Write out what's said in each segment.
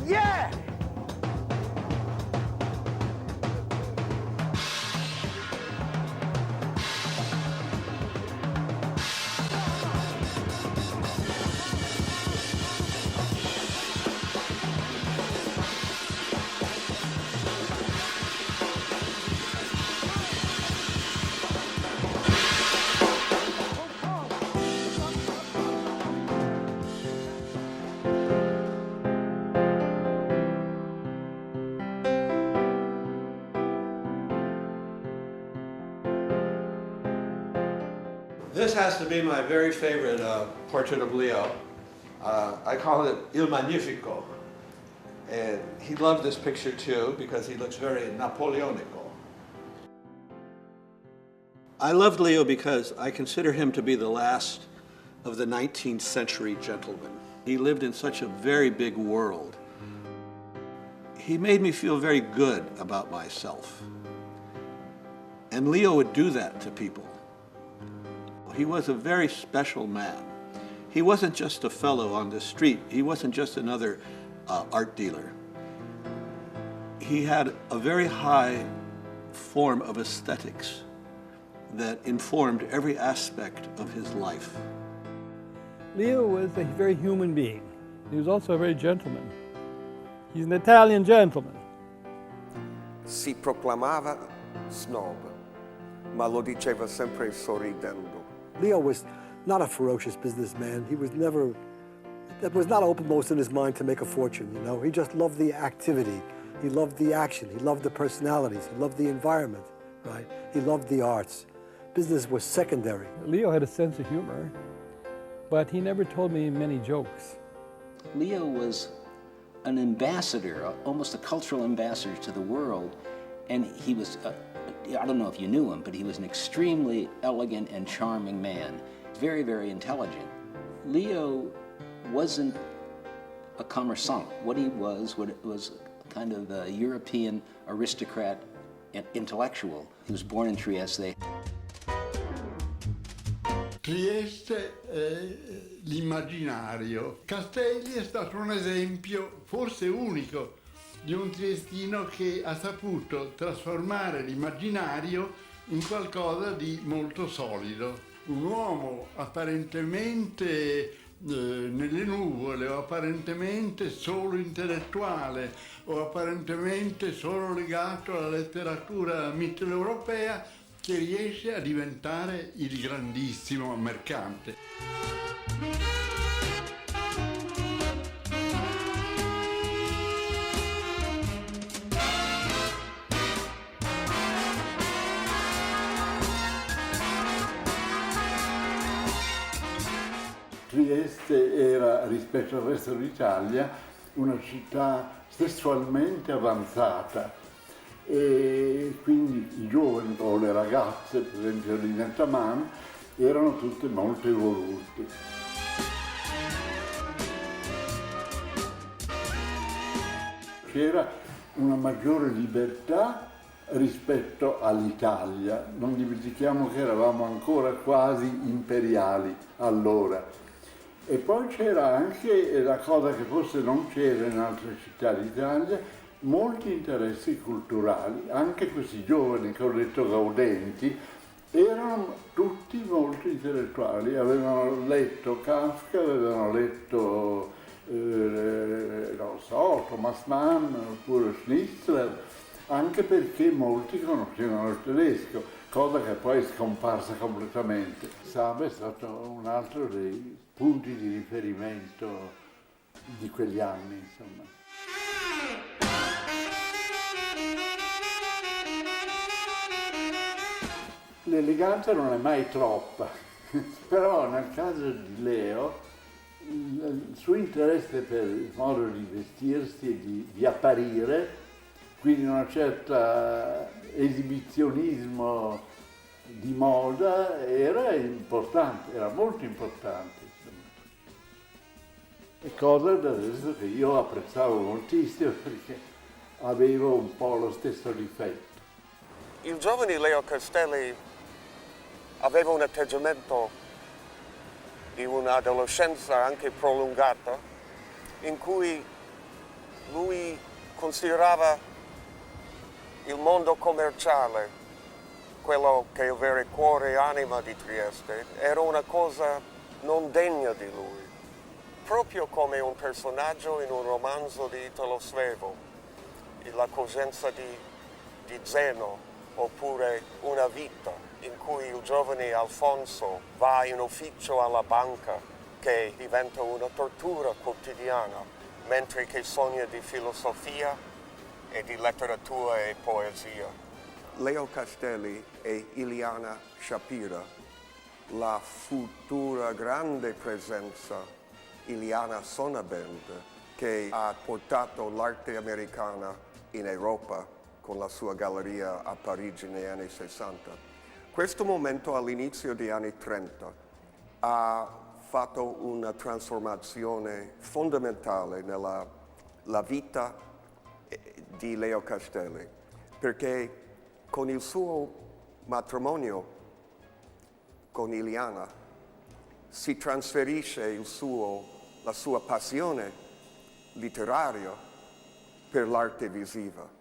Yeah! This has to be my very favorite portrait of Leo. I call it Il Magnifico. And he loved this picture too because he looks very Napoleonico. I loved Leo because I consider him to be the last of the 19th century gentlemen. He lived in such a very big world. He made me feel very good about myself. And Leo would do that to people. He was a very special man. He wasn't just a fellow on the street. He wasn't just another art dealer. He had a very high form of aesthetics that informed every aspect of his life. Leo was a very human being. He was also a very gentleman. He's an Italian gentleman. Si proclamava snob, ma lo diceva sempre sorridendo. Leo was not a ferocious businessman. He was never, that was not uppermost in his mind to make a fortune, you know. He just loved the activity. He loved the action. He loved the personalities. He loved the environment, right? He loved the arts. Business was secondary. Leo had a sense of humor, but he never told me many jokes. Leo was an ambassador, almost a cultural ambassador to the world, and he was I don't know if you knew him, but he was an extremely elegant and charming man. Very, very intelligent. Leo wasn't a commerçant. What he was kind of a European aristocrat and intellectual. He was born in Trieste. Trieste è l'immaginario. Castelli è stato un esempio, forse unico, di un triestino che ha saputo trasformare l'immaginario in qualcosa di molto solido. Un uomo apparentemente nelle nuvole, o apparentemente solo intellettuale, o apparentemente solo legato alla letteratura mitteleuropea, che riesce a diventare il grandissimo mercante. Trieste era, rispetto al resto d'Italia, una città sessualmente avanzata e quindi i giovani o le ragazze, per esempio di Netaman, erano tutte molto evolute. C'era una maggiore libertà rispetto all'Italia. Non dimentichiamo che eravamo ancora quasi imperiali allora. E poi c'era anche la cosa che forse non c'era in altre città d'Italia, molti interessi culturali. Anche questi giovani che ho detto gaudenti erano tutti molto intellettuali, avevano letto Kafka, avevano letto non so, Thomas Mann oppure Schnitzler, anche perché molti conoscevano il tedesco, cosa che poi è scomparsa completamente. Saba è stato un altro dei punti di riferimento di quegli anni, insomma. L'eleganza non è mai troppa, però nel caso di Leo il suo interesse per il modo di vestirsi e di apparire, quindi una certa esibizionismo di moda, era importante, era molto importante. E cosa del resto che io apprezzavo moltissimo perché avevo un po' lo stesso difetto. Il giovane Leo Castelli aveva un atteggiamento di un'adolescenza anche prolungata, in cui lui considerava il mondo commerciale, quello che è il vero cuore e anima di Trieste, era una cosa non degna di lui, proprio come un personaggio in un romanzo di Italo Svevo, La cosenza di Zeno, oppure Una vita, in cui il giovane Alfonso va in ufficio alla banca che diventa una tortura quotidiana, mentre che sogna di filosofia e di letteratura e poesia. Leo Castelli e Iliana Shapira, la futura grande presenza Iliana Sonnabend, che ha portato l'arte americana in Europa con la sua galleria a Parigi negli anni 60. Questo momento all'inizio degli anni 30 ha fatto una trasformazione fondamentale nella vita di Leo Castelli, perché con il suo matrimonio con Iliana si trasferisce la sua passione letteraria per l'arte visiva.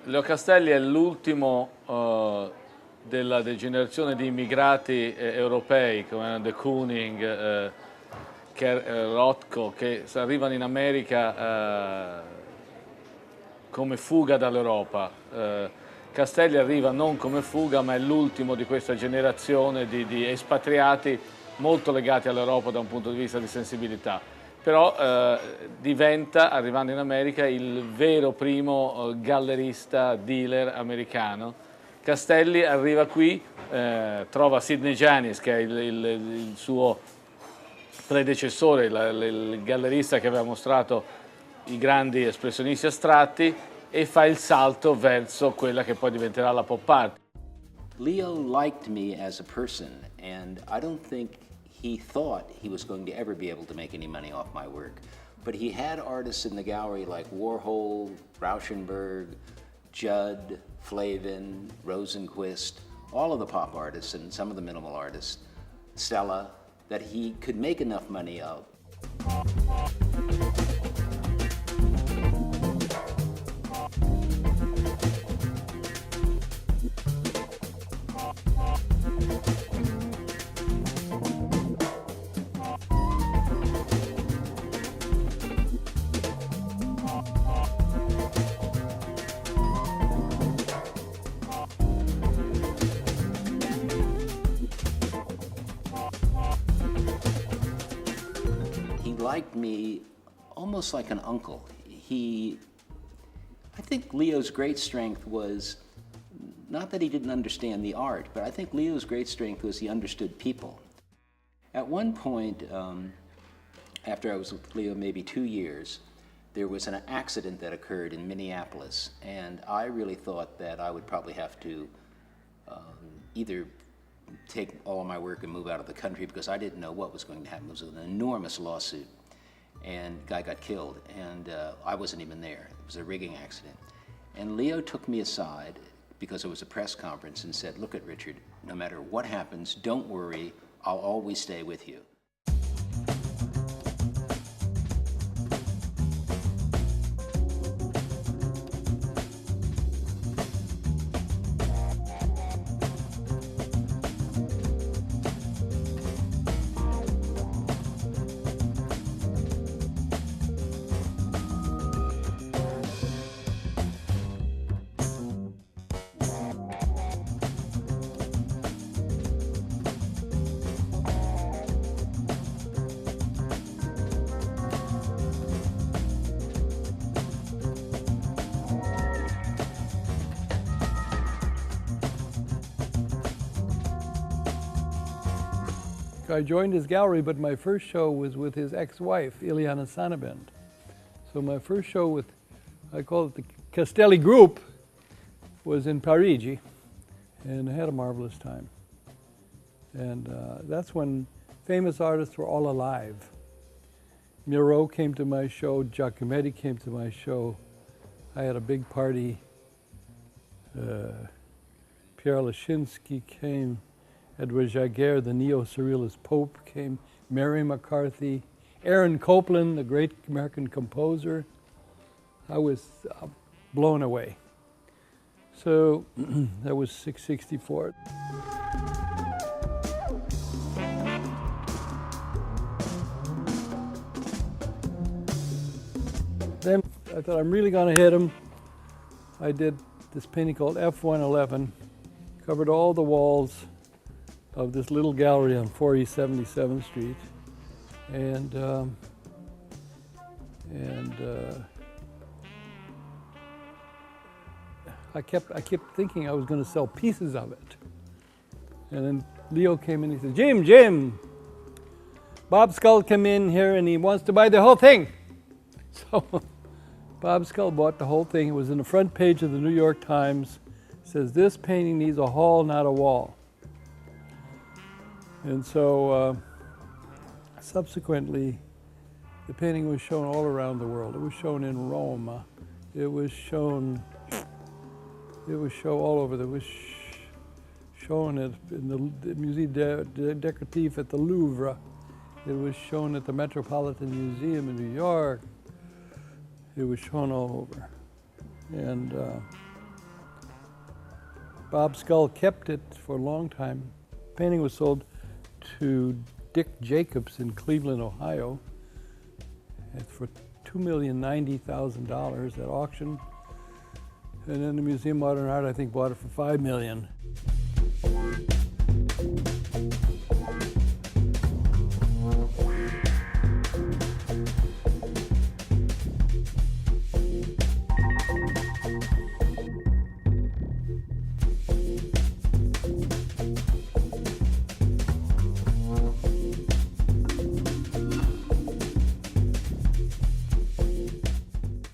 Leo Castelli è l'ultimo della generazione di immigrati europei come De Kooning, Rothko, che arrivano in America come fuga dall'Europa. Castelli arriva non come fuga, ma è l'ultimo di questa generazione di espatriati molto legati all'Europa da un punto di vista di sensibilità. Però diventa, arrivando in America, il vero primo gallerista, dealer americano. Castelli arriva qui, trova Sidney Janis, che è il suo predecessore, il gallerista che aveva mostrato i grandi espressionisti astratti, e fa il salto verso quella che poi diventerà la pop art. Leo liked me as a person, and I don't think he thought he was going to ever be able to make any money off my work. But he had artists in the gallery like Warhol, Rauschenberg, Judd, Flavin, Rosenquist, all of the pop artists and some of the minimal artists, Stella, that he could make enough money of. Liked me almost like an uncle. I think Leo's great strength was not that he didn't understand the art, but I think Leo's great strength was he understood people. At one point, after I was with Leo maybe 2 years, there was an accident that occurred in Minneapolis, and I really thought that I would probably have to either take all of my work and move out of the country because I didn't know what was going to happen. It was an enormous lawsuit, and the guy got killed, and I wasn't even there. It was a rigging accident. And Leo took me aside because it was a press conference and said, "Look at Richard, no matter what happens, don't worry, I'll always stay with you." I joined his gallery, but my first show was with his ex-wife, Ileana Sonnabend. So my first show with, I call it the Castelli Group, was in Parigi, and I had a marvelous time. And that's when famous artists were all alive. Miro came to my show, Giacometti came to my show. I had a big party. Pierre Lashinsky came, Edward Jaguar, the neo-surrealist Pope came, Mary McCarthy, Aaron Copland, the great American composer. I was blown away. So that was 664. Then I thought, I'm really going to hit him. I did this painting called F111, covered all the walls of this little gallery on 4 East 77th Street. And I kept thinking I was going to sell pieces of it. And then Leo came in and he said, Jim, Bob Skull came in here and he wants to buy the whole thing. So Bob Skull bought the whole thing. It was in the front page of the New York Times. It says, this painting needs a hall, not a wall. And so subsequently, the painting was shown all around the world. It was shown in Rome. It was shown all over. It was shown in the Musée Décoratif at the Louvre. It was shown at the Metropolitan Museum in New York. It was shown all over. And Bob Skull kept it for a long time. The painting was sold to Dick Jacobs in Cleveland, Ohio, for $2,090,000 at auction. And then the Museum of Modern Art, I think, bought it for $5 million.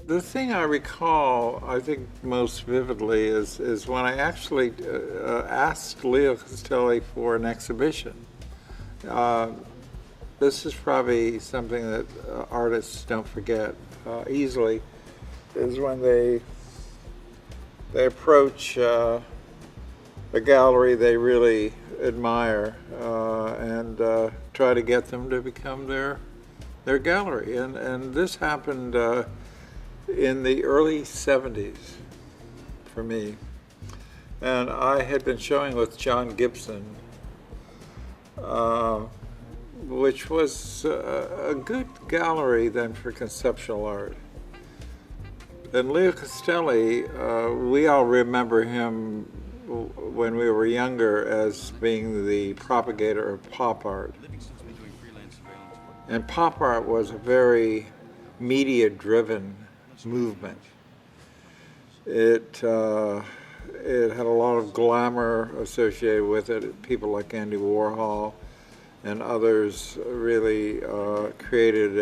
The thing I recall, I think most vividly, is when I actually asked Leo Castelli for an exhibition. This is probably something that artists don't forget easily, is when they approach a gallery they really admire and try to get them to become their gallery. And this happened in the early 70s for me. And I had been showing with John Gibson, which was a good gallery then for conceptual art. And Leo Castelli, we all remember him when we were younger as being the propagator of pop art. And pop art was a very media-driven movement. It had a lot of glamour associated with it. People like Andy Warhol and others really created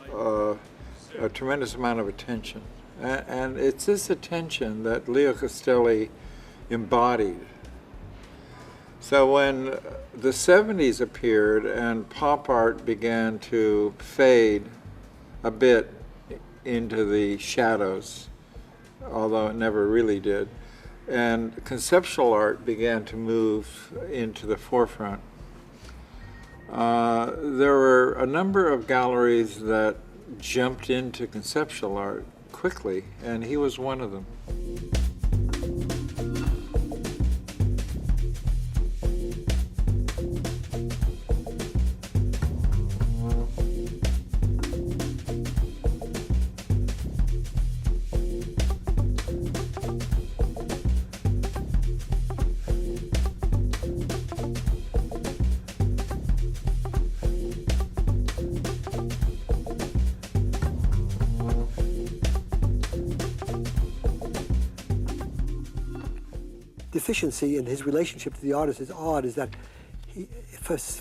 a tremendous amount of attention. And it's this attention that Leo Castelli embodied. So when the 70s appeared and pop art began to fade a bit into the shadows, although it never really did, and conceptual art began to move into the forefront, there were a number of galleries that jumped into conceptual art quickly, and he was one of them. Deficiency in his relationship to the artist is odd, is that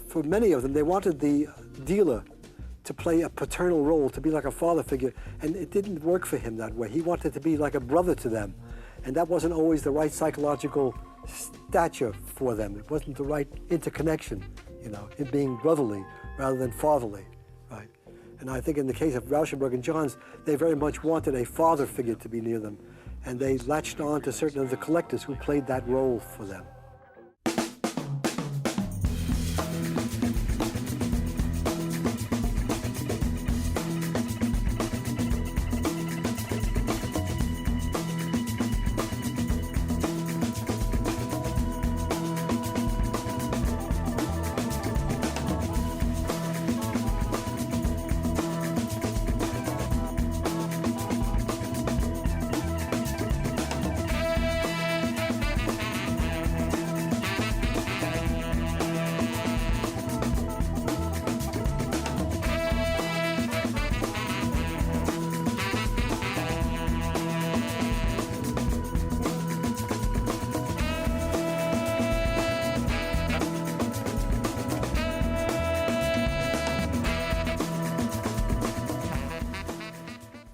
For many of them, they wanted the dealer to play a paternal role, to be like a father figure, and it didn't work for him that way. He wanted to be like a brother to them, and that wasn't always the right psychological stature for them. It wasn't the right interconnection, you know, it being brotherly rather than fatherly, right? And I think in the case of Rauschenberg and Johns, they very much wanted a father figure to be near them, and they latched on to certain of the collectors who played that role for them.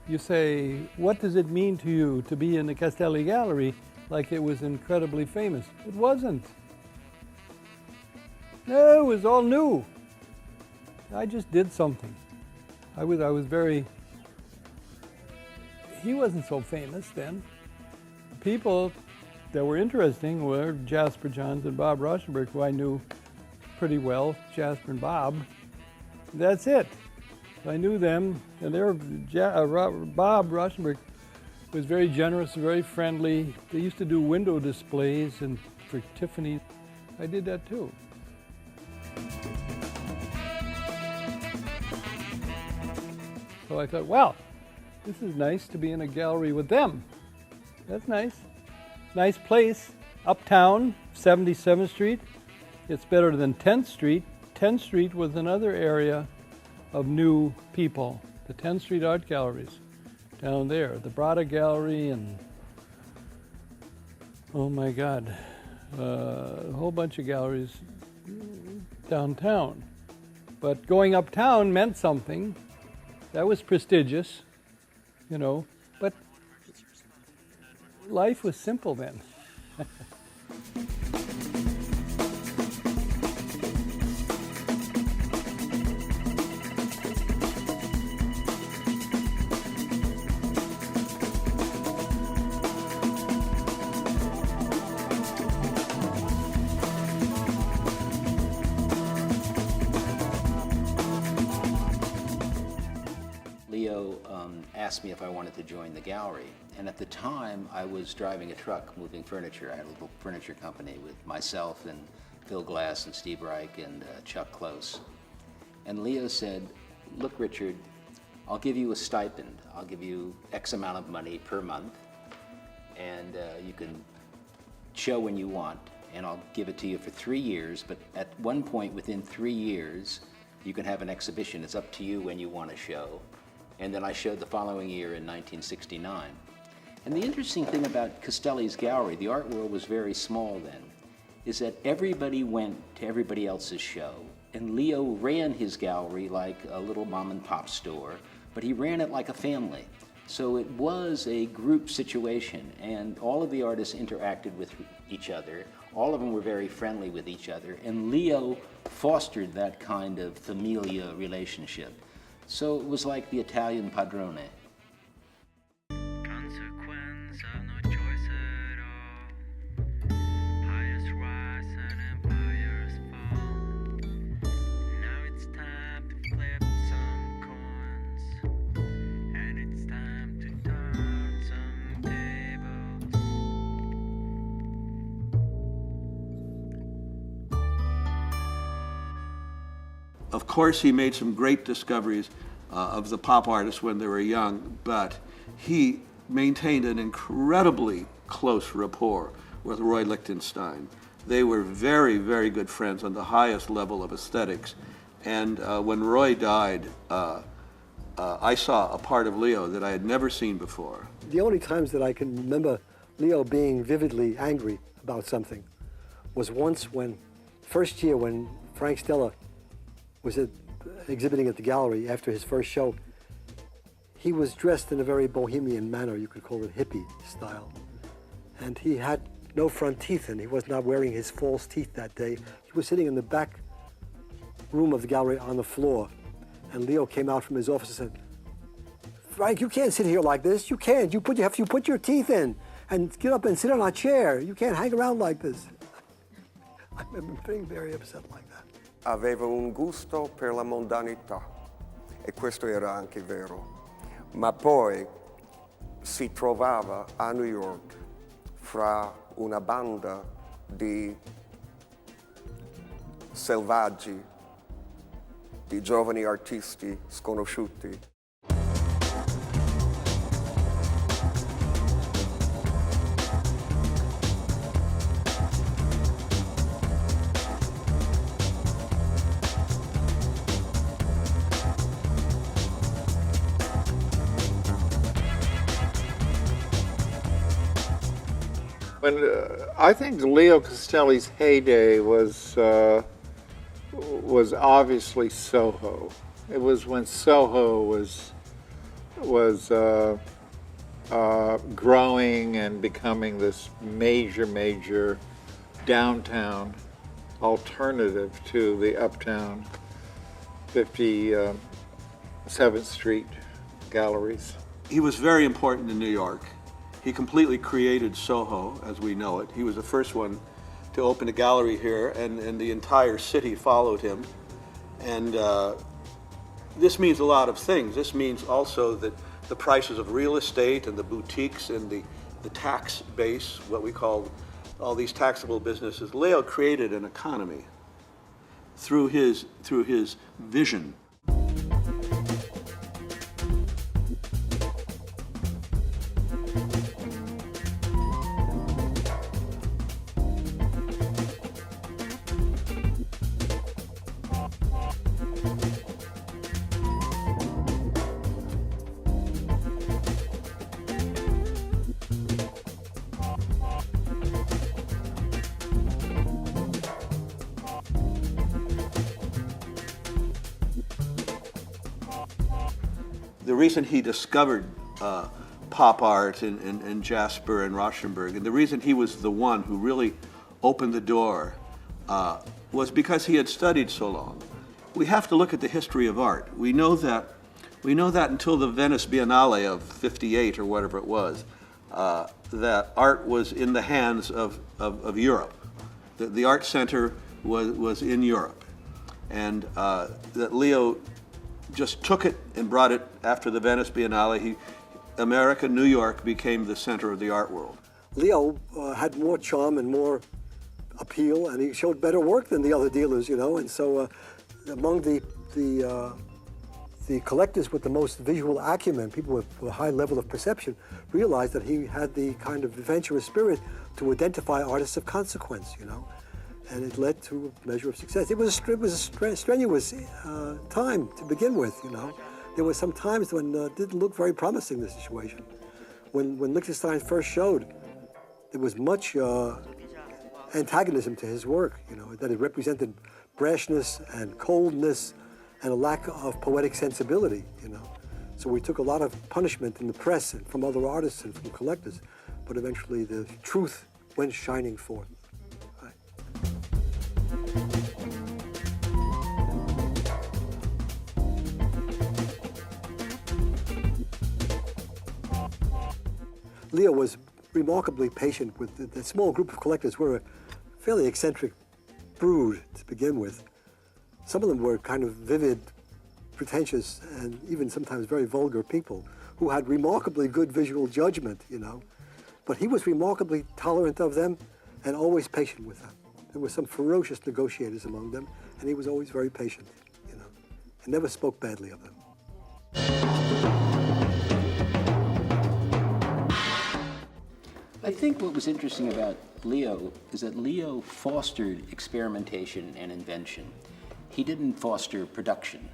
You say, what does it mean to you to be in the Castelli Gallery like it was incredibly famous? It wasn't. No, it was all new. I just did something. I was very, he wasn't so famous then. The people that were interesting were Jasper Johns and Bob Rauschenberg, who I knew pretty well, Jasper and Bob. That's it. I knew them, and they were, Bob Rauschenberg was very generous, very friendly. They used to do window displays and for Tiffany. I did that too. So I thought, wow, this is nice to be in a gallery with them. That's nice. Nice place, uptown, 77th Street. It's better than 10th Street. 10th Street was another area of new people. The 10th Street Art Galleries down there, the Brada Gallery, and oh my God, a whole bunch of galleries downtown. But going uptown meant something. That was prestigious, you know, but life was simple then. Leo asked me if I wanted to join the gallery. And at the time, I was driving a truck moving furniture. I had a little furniture company with myself and Phil Glass and Steve Reich and Chuck Close. And Leo said, look, Richard, I'll give you a stipend. I'll give you X amount of money per month, and you can show when you want, and I'll give it to you for 3 years, but at one point within 3 years, you can have an exhibition. It's up to you when you want to show. And then I showed the following year in 1969. And the interesting thing about Castelli's gallery, the art world was very small then, is that everybody went to everybody else's show. And Leo ran his gallery like a little mom and pop store, but he ran it like a family. So it was a group situation, and all of the artists interacted with each other. All of them were very friendly with each other, and Leo fostered that kind of familia relationship. So it was like the Italian padrone. Consequence of no choice at all. Empires rise and empires fall. Now it's time to flip some coins, and it's time to turn some tables. Of course, he made some great discoveries of the pop artists when they were young, but he maintained an incredibly close rapport with Roy Lichtenstein. They were very, very good friends on the highest level of aesthetics. And when Roy died, I saw a part of Leo that I had never seen before. The only times that I can remember Leo being vividly angry about something was once when First year when Frank Stella was exhibiting at the gallery after his first show, he was dressed in a very bohemian manner, you could call it hippie style. And he had no front teeth in. He was not wearing his false teeth that day. He was sitting in the back room of the gallery on the floor. And Leo came out from his office and said, Frank, you can't sit here like this. You can't. You have to put your teeth in and get up and sit on a chair. You can't hang around like this. I remember being very upset like that. Aveva un gusto per la mondanità, e questo era anche vero. Ma poi si trovava a New York fra una banda di selvaggi, di giovani artisti sconosciuti. I think Leo Castelli's heyday was obviously Soho. It was when Soho was growing and becoming this major downtown alternative to the uptown 57th Street galleries. He was very important in New York. He completely created Soho as we know it. He was the first one to open a gallery here, and the entire city followed him. And this means a lot of things. This means also that the prices of real estate and the boutiques and the tax base, what we call all these taxable businesses, Leo created an economy through his vision. The reason he discovered pop art in Jasper and Rauschenberg, and the reason he was the one who really opened the door was because he had studied so long. We have to look at the history of art. We know that until the Venice Biennale of '58 or whatever it was, that art was in the hands of Europe. The art center was in Europe, and that Leo just took it and brought it after the Venice Biennale. America, New York became the center of the art world. Leo had more charm and more appeal, and he showed better work than the other dealers, you know. And so, among the collectors with the most visual acumen, people with a high level of perception, realized that he had the kind of adventurous spirit to identify artists of consequence, you know. And it led to a measure of success. It was a strenuous time to begin with, you know. There were some times when it didn't look very promising, the situation. When Lichtenstein first showed, there was much antagonism to his work, you know, that it represented brashness and coldness and a lack of poetic sensibility, you know. So we took a lot of punishment in the press and from other artists and from collectors, but eventually the truth went shining forth. Leo was remarkably patient with the small group of collectors. Were a fairly eccentric brood to begin with. Some of them were kind of vivid, pretentious, and even sometimes very vulgar people who had remarkably good visual judgment, you know. But he was remarkably tolerant of them and always patient with them. There were some ferocious negotiators among them, and he was always very patient, you know, and never spoke badly of them. I think what was interesting about Leo is that Leo fostered experimentation and invention. He didn't foster production.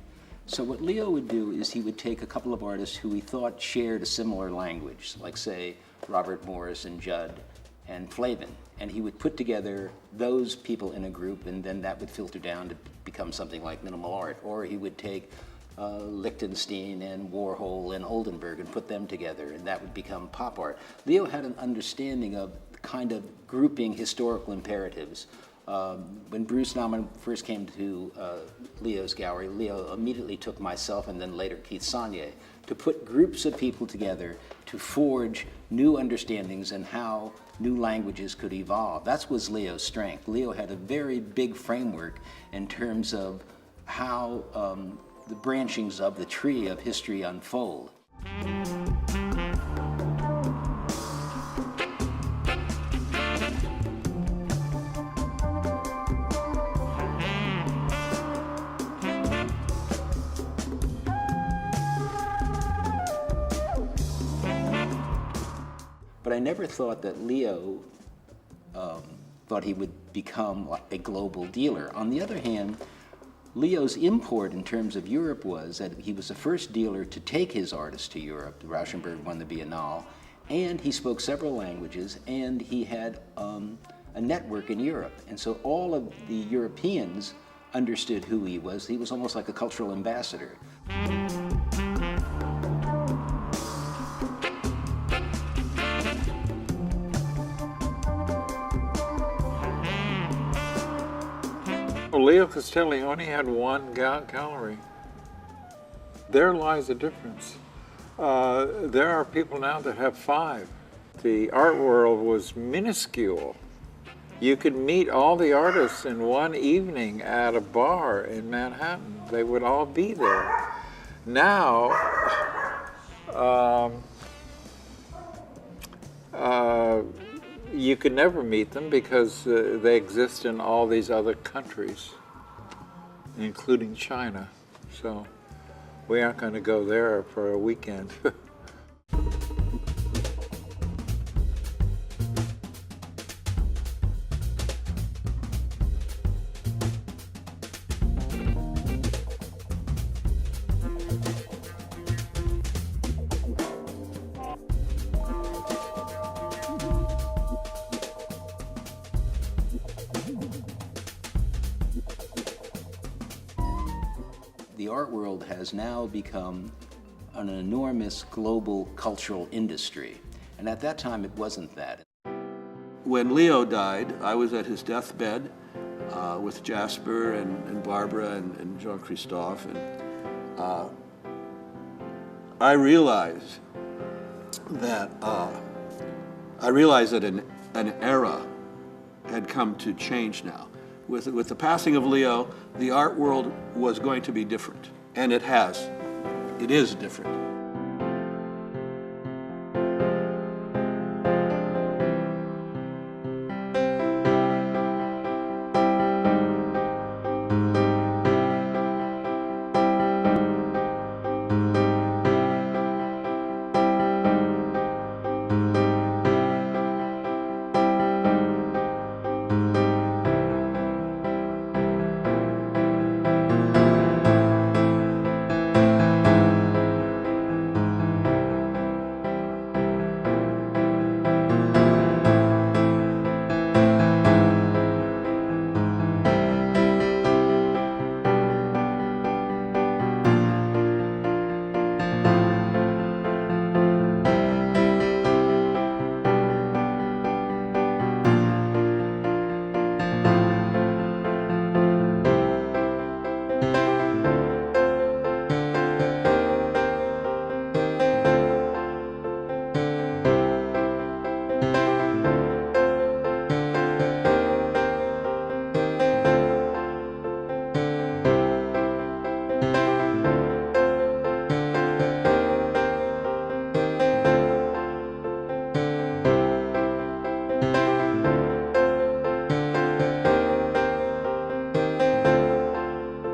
So what Leo would do is he would take a couple of artists who he thought shared a similar language, like say Robert Morris and Judd, and Flavin. And he would put together those people in a group, and then that would filter down to become something like minimal art. Or he would take Lichtenstein and Warhol and Oldenburg and put them together, and that would become pop art. Leo had an understanding of kind of grouping historical imperatives. When Bruce Nauman first came to Leo's gallery, Leo immediately took myself and then later Keith Saunier to put groups of people together to forge new understandings and how new languages could evolve. That was Leo's strength. Leo had a very big framework in terms of how the branchings of the tree of history unfold. But I never thought that Leo thought he would become a global dealer. On the other hand, Leo's import in terms of Europe was that he was the first dealer to take his artists to Europe. Rauschenberg won the Biennale, and he spoke several languages, and he had a network in Europe. And so all of the Europeans understood who he was. He was almost like a cultural ambassador. Leo Castelli only had one gallery. There lies the difference. There are people now that have 5. The art world was minuscule. You could meet all the artists in one evening at a bar in Manhattan. They would all be there. Now, you could never meet them because they exist in all these other countries, including China. So we aren't going to go there for a weekend. The art world has now become an enormous global cultural industry. And at that time, it wasn't that. When Leo died, I was at his deathbed with Jasper and Barbara and Jean-Christophe. And I realized that an era had come to change now. With the passing of Leo, the art world was going to be different, and it has. It is different.